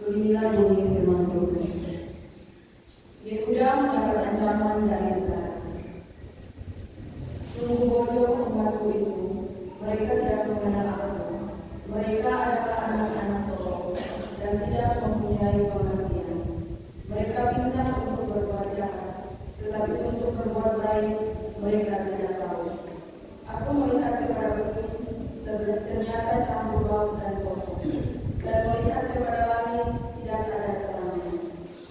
Inilah bunyi firman Tuhan. Yehuda mendapat ancaman dari negara. Sungguh bodoh umatku itu, mereka tidak mengenal aku. Mereka adalah anak-anak tolong dan tidak mempunyai pengertian. Mereka pintar untuk berbuat jahat, tetapi untuk berbuat baik mereka tidak tahu. Aku melihat kepada bukit, ternyata campur laut dan kosong. Dan melihat kepada langit, tidak ada terangnya.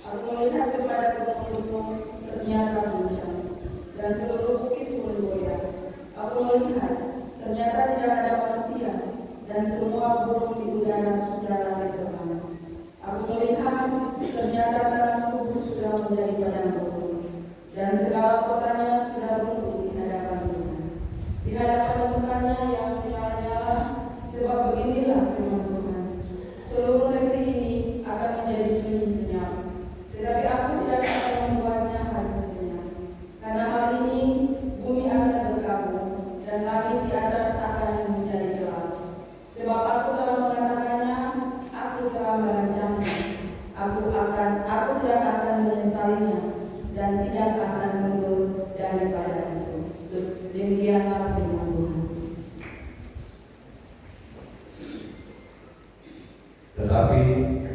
Aku melihat kepada gunung-gunung, ternyata guncang, dan seluruh bukit pun goyah. Aku melihat, ternyata tidak ada manusia, dan semua burung di udara sudah lari terbang. Aku melihat, ternyata tanah subur sudah menjadi padang gurun, dan segala kotanya sudah runtuh di hadapan Tuhan. Di hadapan mukanya yang menyala-nyala, sebab beginilah firman Tuhan. Seluruh negeri ini akan menjadi sunyi senyap, tetapi aku tidak akan membuatnya hati senyap. Karena hal ini bumi akan berkabung dan langit di atas akan menjadi gelap. Sebab aku telah mengatakannya, aku telah merancangnya. Aku tidak akan menyesalinya dan tidak akan mundur daripada itu. Demikianlah firman Tuhan. Tetapi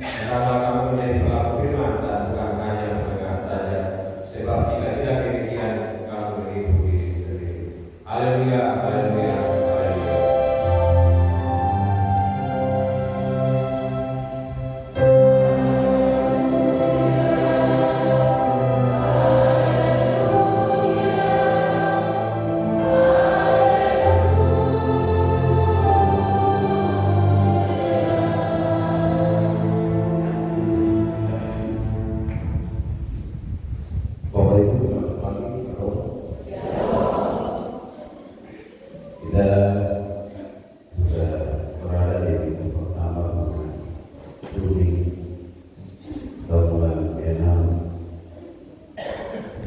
hendaklah kamu menjadi pelaku firman dan bukan hanya mendengar saja, sebab jika tidak demikian kamu menipu diri sendiri. Haleluya, haleluya, haleluya. Bapak Ibu selamat pagi, saudara. Kita sudah berada di minggu pertama bulan Juli atau bulan Enam.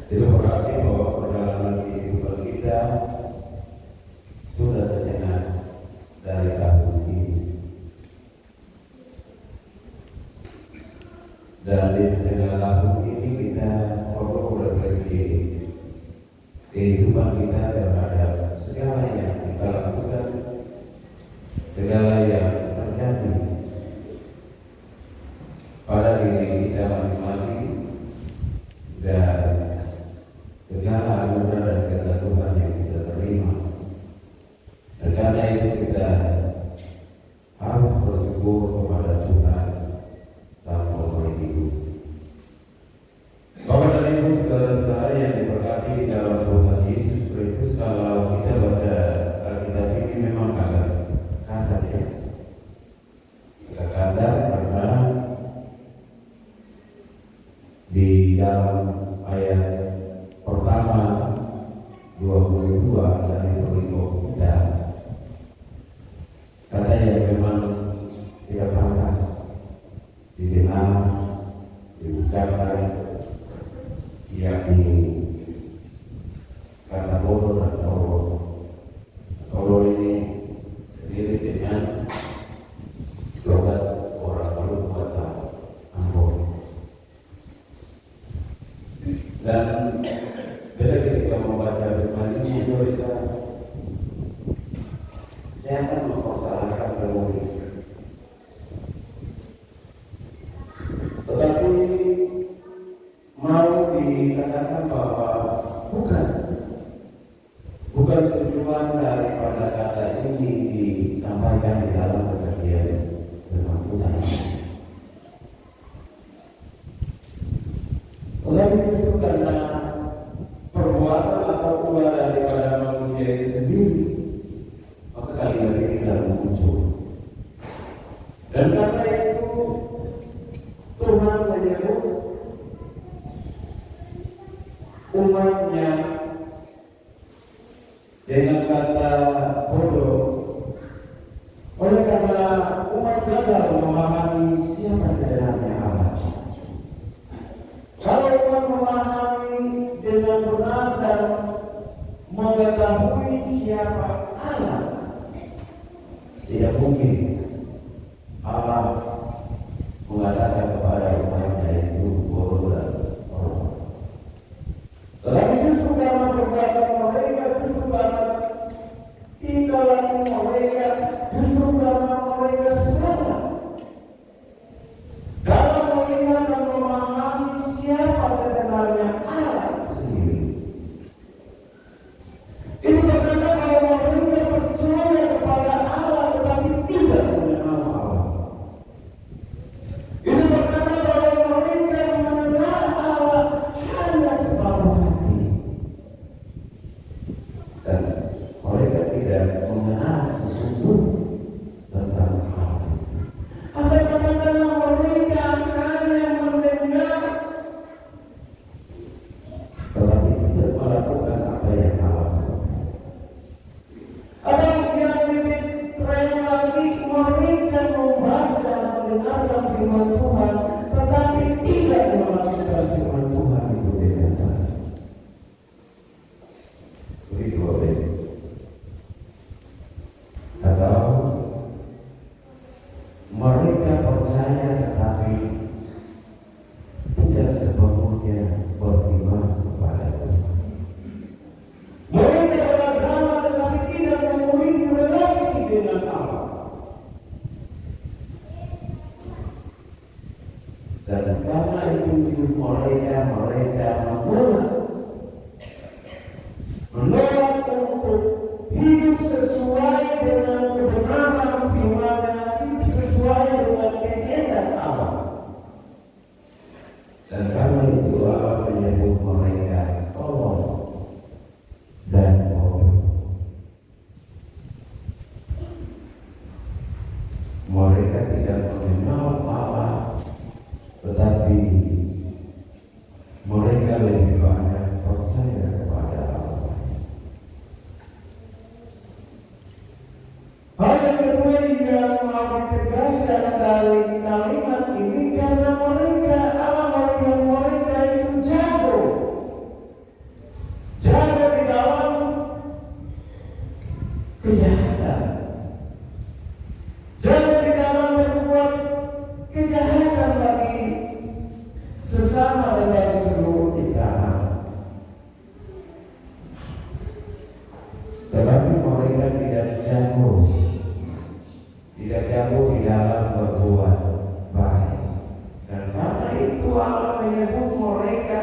Itu berarti bahwa perjalanan kehidupan kita sudah setengah dari tahun ini. Dan di setengah tahun ini kita perlu refleksi kehidupan kita terhadap segala yang kita lakukan, segala yang terjadi pada diri kita masing-masing, dan segala anugerah dan ketentuan yang kita terima. Dan karena itu kita harus bersyukur kepada Tuhan Sang Pemberi hidup. Bapak dan Ibu, saudara-saudara yang diberkati di dalam Tuhan Yesus Kristus, kalau kita baca Alkitab ini memang agak kasar ya. Agak kasar karena di dalam ayat pertama 22 dari perikop kita, kata yang memang tidak pantas didengar, diucapkan, yakni kata bodoh dan tolol. Tolol ini sendiri dengan logat orang Maluku atau Ambon. Dan bila ketika membaca firman ini, saya akan mempersalahkan penulis. Tetapi mau dikatakan bahwa bukan tujuan daripada kata ini disampaikan di dalam kesaksian firman Tuhan. Tetapi justru karena perbuatan atau ulah daripada manusia itu sendiri, maka kalimat ini tidak muncul. Dan karena itu Tuhan menyebut umatnya dengan kata bodoh, oleh karena umat gagal memahami siapa sebenarnya Allah. Kalau umat memahami dengan benar dan mengetahui siapa Allah, tidak mungkin Allah mengatakan mendengarkan firman Tuhan, tetapi tidak melakukan firman Tuhan itu dengan baik. Begitu boleh. Atau mereka percaya tetapi tidak sepenuhnya beriman kepada Tuhan. Mereka beragama tetapi tidak memiliki relasi dengan Allah. Dan karena itu hidup mereka menolak untuk hidup sesuai dengan kebenaran firman-Nya, hidup sesuai dengan kehendak Allah. Dan karena itu Allah menyebut mereka tolong dan bodoh. Mereka tidak mengenal Allah, tetapi mereka lebih banyak percaya kepada Allah. Hal yang kedua yang mau ditegaskan dari kalimat ini, karena Allah melihat mereka itu jago di dalam kejahatan, jago di dalam berbuat kejahatan bagi sesama dan bagi seluruh ciptaan. Tetapi mereka tidak jago di dalam berbuat baik. Dan karena itu Allah menyebut mereka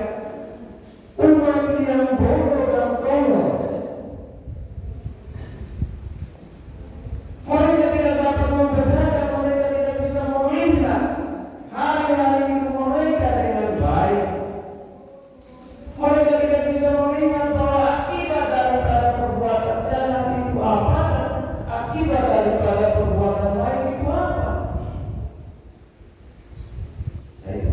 umat yang bodoh dan tolol. Mereka tidak dapat membedakan, mereka tidak bisa melihat hari-hari hidup mereka dengan baik. Mereka tidak bisa melihat bahwa akibat daripada perbuatan jahat itu apa, akibat daripada perbuatan baik itu apa. Nah, itu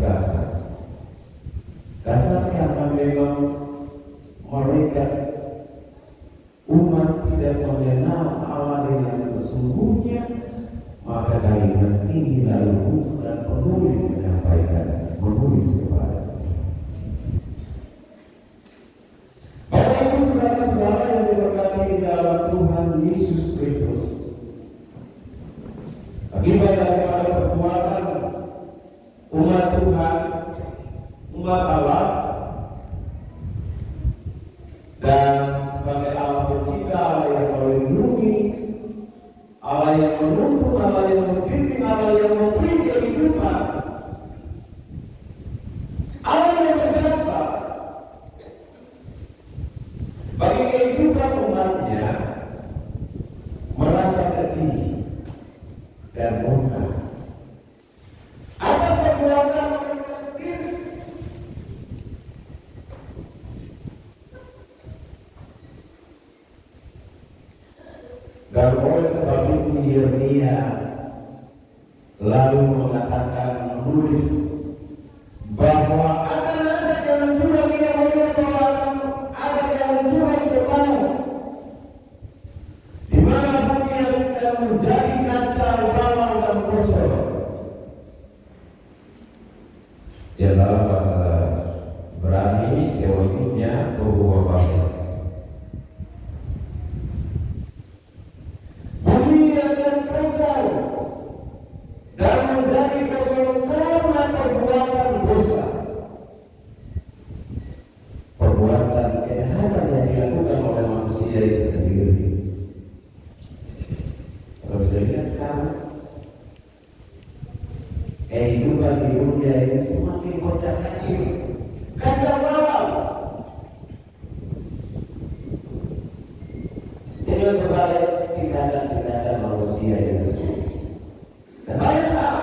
dasar karena memang mereka umat tidak mengenal Allah dengan sesungguhnya, maka kalimat ini lalu butuh dan penulis menyampaikan, menulis kepada Bapak Ibu saudara-saudara yang diberkati di dalam Tuhan Yesus Kristus. Akibat daripada perbuatan umat Tuhan, umat Allah, dan sebagai Allah pencipta, Allah yang melindungi, Allah yang menuntun, Allah yang membimbing, Allah yang memberi kehidupan, Allah yang berjasa bagi kehidupan umatnya, merasa sedih dan murka atas perbuatan mereka sendiri. Dan oleh sebab itu Yeremia lalu mengatakan, menulis bahwa akan ada jalan curang yang melihat bahwa ada jalan curang berlalu, di mana bumi akan menjadi kacau balau dan gosong. Ya, dalam bahasa Ibrani teologisnya tohu wabohu. Bumi akan kacau dan menjadi kosong karena perbuatan dosa, perbuatan kejahatan yang dilakukan oleh manusia itu sendiri. Kalau bisa lihat sekarang, kehidupan di dunia ini semakin kocak kacir, kacau balau, dengan berbagai tindakan manusia itu sendiri. Dan banyak hal,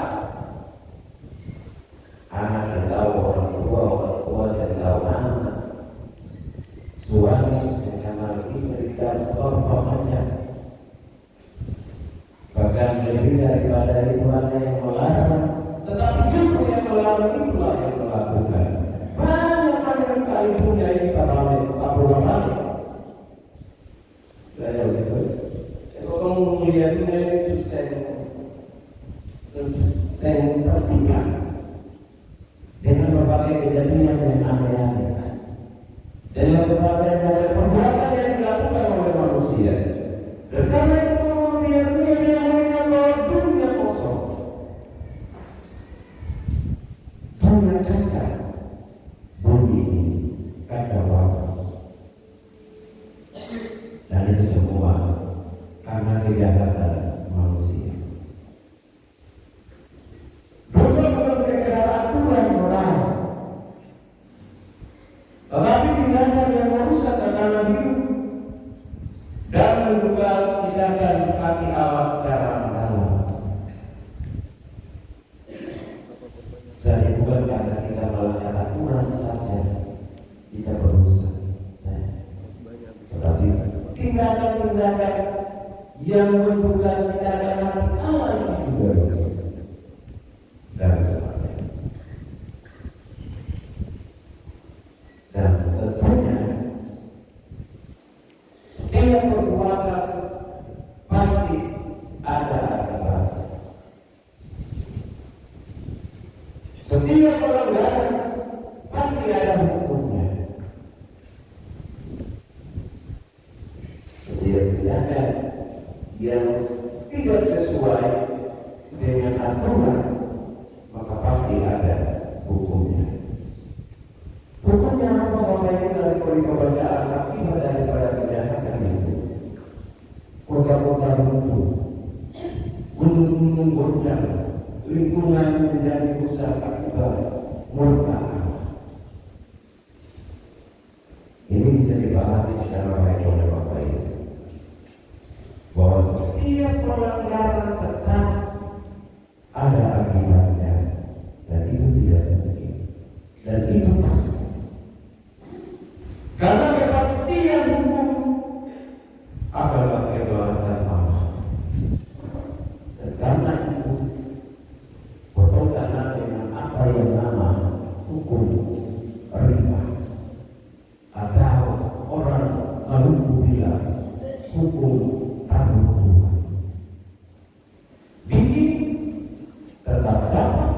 anak saya tahu orang tua saya tahu anak, suami saya kenal istri, dan orang macam. Bahkan lebih daripada itu ada yang melarang, tetapi justru yang melarang itulah yang melakukan. Banyak tertimpa dengan berbagai kejadian yang aneh-aneh, dengan berbagai perbuatan yang dilakukan oleh manusia. Dan karena itu kemudian dia melihat bahwa dunia kosong, dunia kaca, bumi ini kaca warna. Dan itu semua karena kejahatan manusia. Dosa bukan sekedar aturan moral, tetapi tindakan yang merusak tatanan hidup dan juga tindakan hati Allah secara mendalam. Jadi bukan karena kita melakukan aturan saja kita berusaha, tetapi tindakan-tindakan yang menduga tindakan hati Allah itu juga dosa. Dan sebagainya. Dan tentunya setiap perbuatan pasti ada akibat. Setiap pelanggaran pasti ada hukumnya. Setiap tindakan yang tidak sesuai dengan aturan maka pasti ada hukumnya. Hukumnya apa? Bapak Ibu dari pembacaan akibat daripada kejahatan itu. Kota-kota runtuh, gunung-gunung goncang, lingkungan menjadi rusak akibat murka Allah. Ini bisa dipahami secara baik oleh Bapak Ibu bahwa setiap pelanggaran tetap ada akibatnya, dan itu tidak mungkin, dan itu pasti. Karena kepastian hukum adalah kedaulatan Allah, dan karena itu potongkanlah dengan apa yang nama hukum riba, atau orang Maluku bilang hukum taruh Tuhan. Bikin tetap dapat,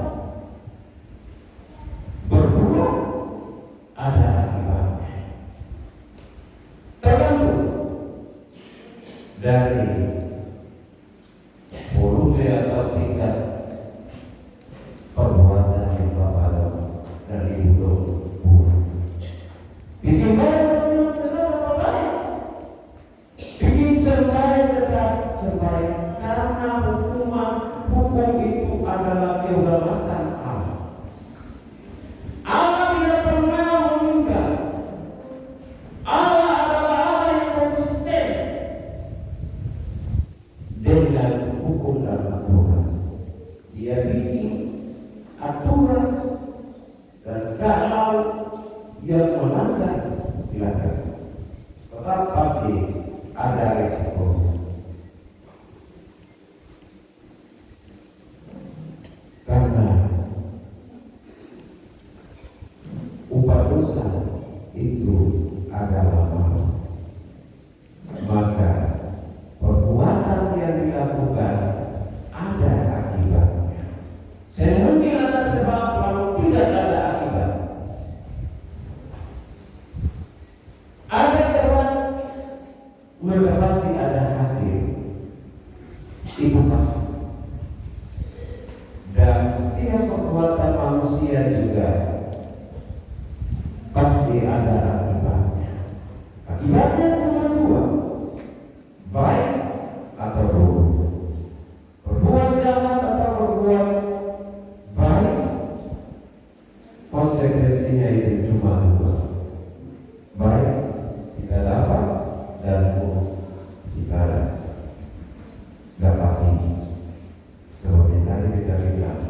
berbuat ada akibatnya. Tergantung dari volume atau tingkat perbuatan yang Bapak dan Ibu buat. Bikin baik tetap baik, bikin serbaik tetap serbaik, karena hukum itu adalah kedaulatan Allah. Allah tidak pernah meninggal. Allah adalah Allah yang konsisten dengan hukum dan aturan. Dia bikin aturan, dan kalau yang melanggar silakan, tetap pasti ada resiko. Karena upah dosa itu adalah maut, maka perbuatan yang dilakukan ada akibatnya. Semungkin ada sebab lalu tidak ada akibat. Ada terang, maka pasti ada hasil. Itu pasti. Dan setiap perbuatan manusia juga pasti ada akibatnya. Akibatnya cuma dua, baik atau buruk. Berbuat jahat atau berbuat baik, konsekuensinya itu cuma dua, baik kita dapat dan buruk kita dapati. Seperti tadi kita bilang,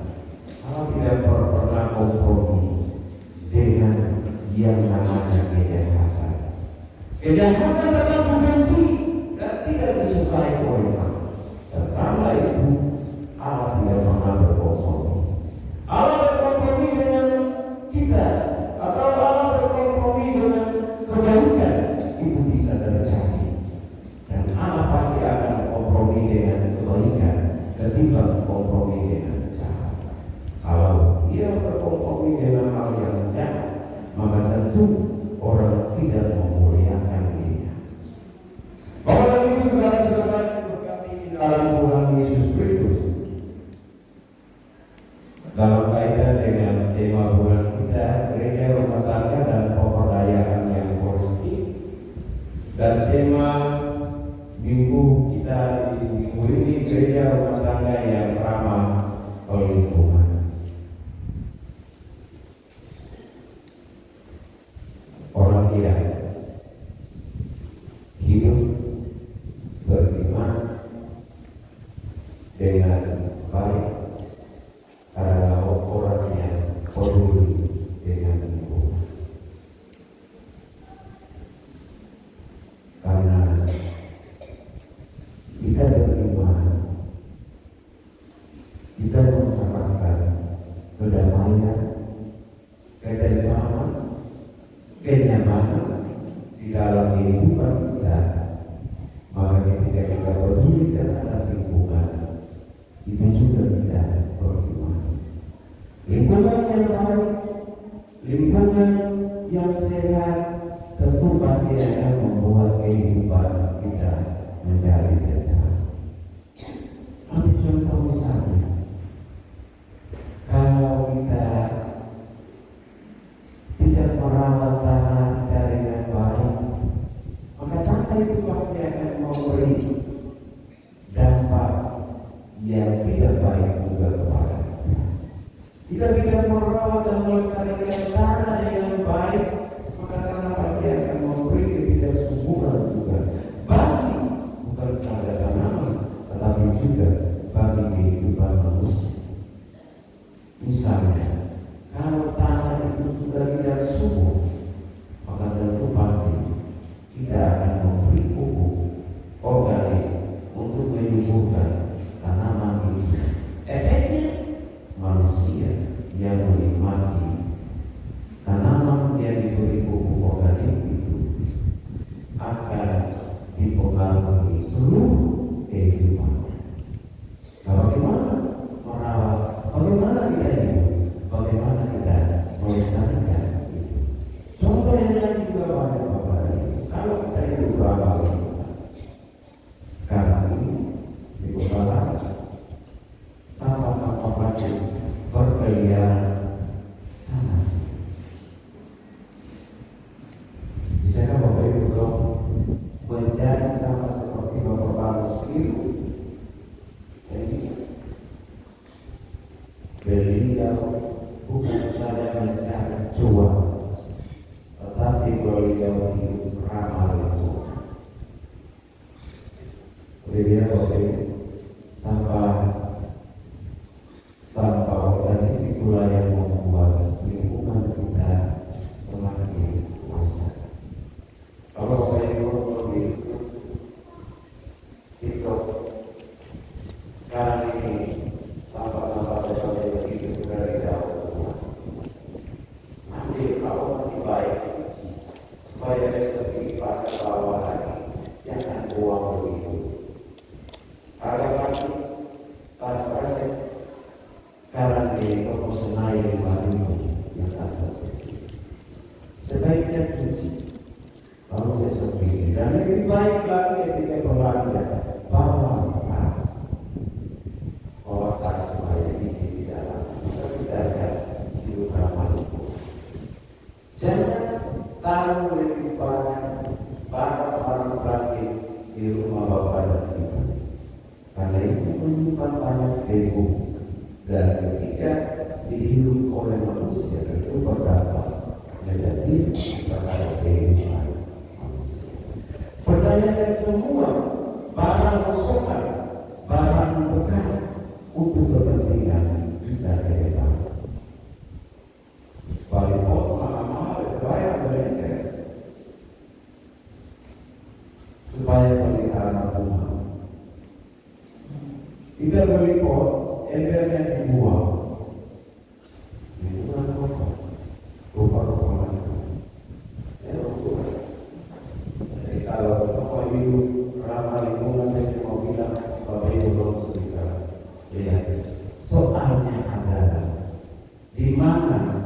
kalau tidak pernah kompromi dengan yang namanya kejahatan. Kejahatan tetap dibenci dan tidak disukai oleh Allah. Dan karena itu Allah tidak pernah berkompromi. Allah berkompromi dengan kita, atau Allah berkompromi dengan kebaikan, itu bisa terjadi. Dan Allah pasti akan kompromi dengan kebaikan ketimbang kompromi dengan jahat. dia berkompromi dengan hal yang jahat, maka tentu orang tidak memuliakan dia. Bapak dan Ibu saudara-saudara yang berkati dalam Tuhan Yesus Kristus, dalam kaitan dengan tema bulan kita, gereja rumah tangga dan pemberdayaan yang positif, dan tema minggu kita di minggu ini gereja rumah tangga yang ramah lingkungan. Orang kira hidup beriman dengan baik adalah orang yang peduli dengan lingkungan. Karena kita beriman, kita mengharapkan kedamaian, ketentraman, kenyamanan di dalam kehidupan kita. Maka ketika kita peduli terhadap lingkungan, itu juga kita beriman. Lingkungan yang baik, lingkungan yang sehat, tentu pasti akan membuat kehidupan kita menjadi tenang. Ambil contoh misalnya, kalau kita tidak merawat tanah kita dengan baik, maka tanah itu pasti akan memberi dampak yang tidak baik juga kepada kita. Jika kita merawat dan melestarikan tanah dengan baik, maka tanah pasti akan memberi ketidaksuburan juga bagi bukan saja tanaman, tetapi juga bagi kehidupan manusia. Misalnya, kalau tanah itu sudah tidak subur, maka tentu pasti kita akan memberi pupuk organik untuk menyuburkan tanaman itu. Efeknya, manusia yang menikmati tanaman yang diberi pupuk organik itu akan dipengaruhi seluruh kehidupannya. Nah, bagaimana merawat, bagaimana kita hidup, bagaimana kita melestarikan itu. Contoh yang lain juga banyak Bapak dan Ibu. Kalau kita hidup ramah lingkungan, sekarang ini di Kota Barat, sampah-sampah plastik berkeliaran sana sini. Bisakah Bapak Ibu dong mencari sampah seperti Bapak Bagus itu? Saya bisa. Beliau bukan saja mencari cuan, tetapi beliau hidup ramah lingkungan. Beliau Bapak Ibu, sampah organik itulah yang membuat lingkungan kita semakin rusak. Kalau Bapak Ibu lebih itu sekarang ini sampah-sampah seperti begitu sudah tidak semua. Nanti kalau masih baik supaya besok di pasar bawah lagi, jangan buang begitu. Harga plastik tas resep sekarang di toko Senai 5.000 yang tak kecil. Sebaiknya cuci, lalu besok bikin. Dan lebih baik lagi ketika belanja, bawa tas. Bawa tas supaya isi di dalam. Kita akan hidup ramah lingkungan. Jangan taruh lebih banyak barang-barang plastik di rumah Bapak dan Ibu. Karena itu menyimpan banyak debu. Dan ketika dihirup oleh manusia itu berdampak negatif terhadap kehidupan manusia. Pertanyakan semua barang rosokan, barang bekas untuk kepentingan kita ke depan. Balik pot mahal-mahal bayar mereka supaya melihara rumah. Kita beli pot, embernya dibuang. Lingkungan kotor, rupa-rupa macam. Ya, rupa. Jadi kalau Bapak Ibu ramah lingkungan, saya mau bilang Bapak Ibu harus bisa lihat. Soalnya adalah di mana